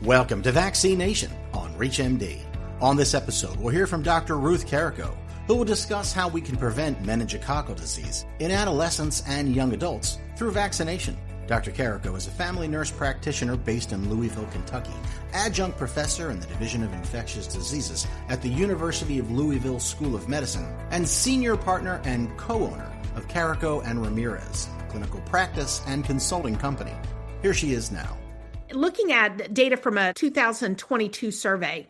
Welcome to Vaccine Nation on ReachMD. On this episode, we'll hear from Dr. Ruth Carrico, who will discuss how we can prevent meningococcal disease in adolescents and young adults through vaccination. Dr. Carrico is a family nurse practitioner based in Louisville, Kentucky, adjunct professor in the Division of Infectious Diseases at the University of Louisville School of Medicine, and senior partner and co-owner of Carrico and Ramirez, a clinical practice and consulting company. Here she is now. Looking at data from a 2022 survey,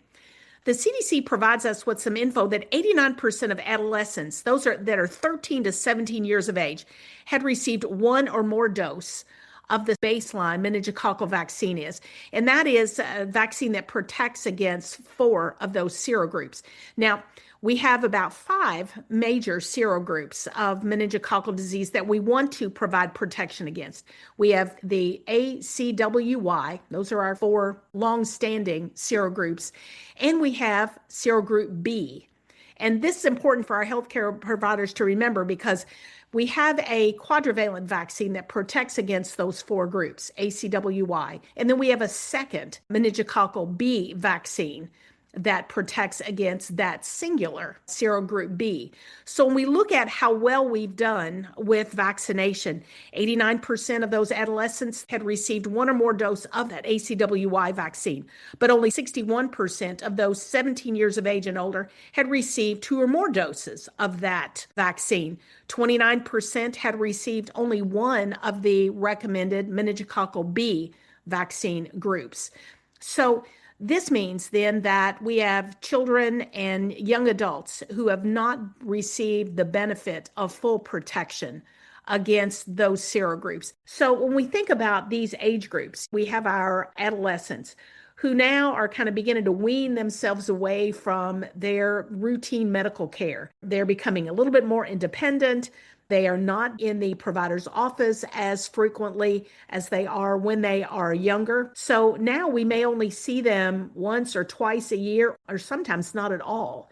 the CDC provides us with some info that 89% of adolescents, that are 13 to 17 years of age, had received one or more dose of the baseline meningococcal vaccine is. And that is a vaccine that protects against 4 of those serogroups. Now, we have about 5 major serogroups of meningococcal disease that we want to provide protection against. We have the ACWY, those are our 4 long-standing serogroups, and we have serogroup B. And this is important for our healthcare providers to remember because we have a quadrivalent vaccine that protects against those 4 groups, ACWY. And then we have a second meningococcal B vaccine that protects against that singular serogroup B. So when we look at how well we've done with vaccination, 89% of those adolescents had received one or more dose of that ACWY vaccine, but only 61% of those 17 years of age and older had received 2 or more doses of that vaccine. 29% had received only one of the recommended meningococcal B vaccine groups. So this means then that we have children and young adults who have not received the benefit of full protection against those serogroups. So when we think about these age groups, we have our adolescents who now are kind of beginning to wean themselves away from their routine medical care. They're becoming a little bit more independent. They are not in the provider's office as frequently as they are when they are younger. So now we may only see them once or twice a year, or sometimes not at all.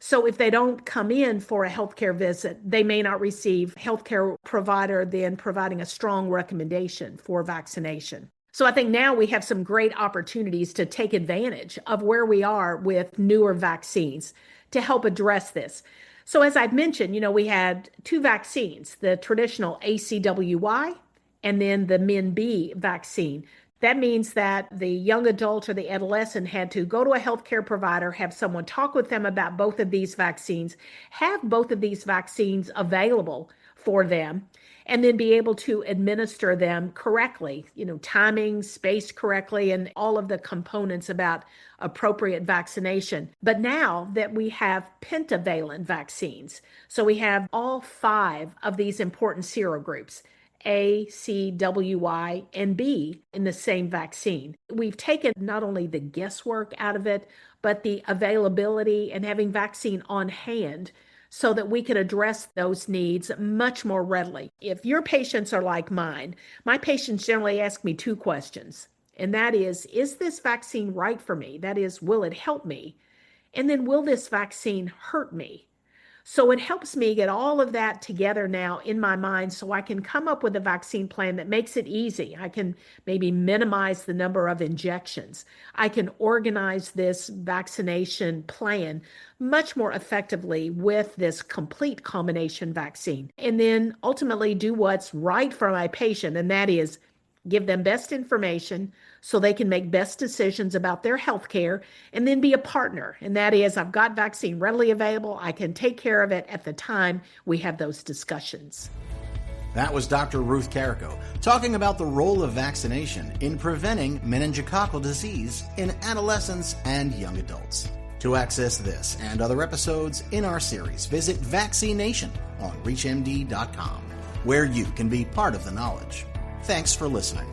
So if they don't come in for a healthcare visit, they may not receive healthcare provider then providing a strong recommendation for vaccination. So I think now we have some great opportunities to take advantage of where we are with newer vaccines to help address this. So as I've mentioned, we had 2 vaccines, the traditional ACWY and then the MenB vaccine. That means that the young adult or the adolescent had to go to a healthcare provider, have someone talk with them about both of these vaccines, have both of these vaccines available for them, and then be able to administer them correctly, timing, spaced correctly, and all of the components about appropriate vaccination. But now that we have pentavalent vaccines, so we have all 5 of these important serogroups, A, C, W, Y, and B in the same vaccine. We've taken not only the guesswork out of it, but the availability and having vaccine on hand so that we can address those needs much more readily. If your patients are like mine, my patients generally ask me 2 questions, and that is this vaccine right for me? That is, will it help me? And then will this vaccine hurt me? So it helps me get all of that together now in my mind so I can come up with a vaccine plan that makes it easy. I can maybe minimize the number of injections. I can organize this vaccination plan much more effectively with this complete combination vaccine. And then ultimately do what's right for my patient, and that is give them best information so they can make best decisions about their health care, and then be a partner. And that is, I've got vaccine readily available. I can take care of it at the time we have those discussions. That was Dr. Ruth Carrico talking about the role of vaccination in preventing meningococcal disease in adolescents and young adults. To access this and other episodes in our series, visit Vaccine Nation on ReachMD.com, where you can be part of the knowledge. Thanks for listening.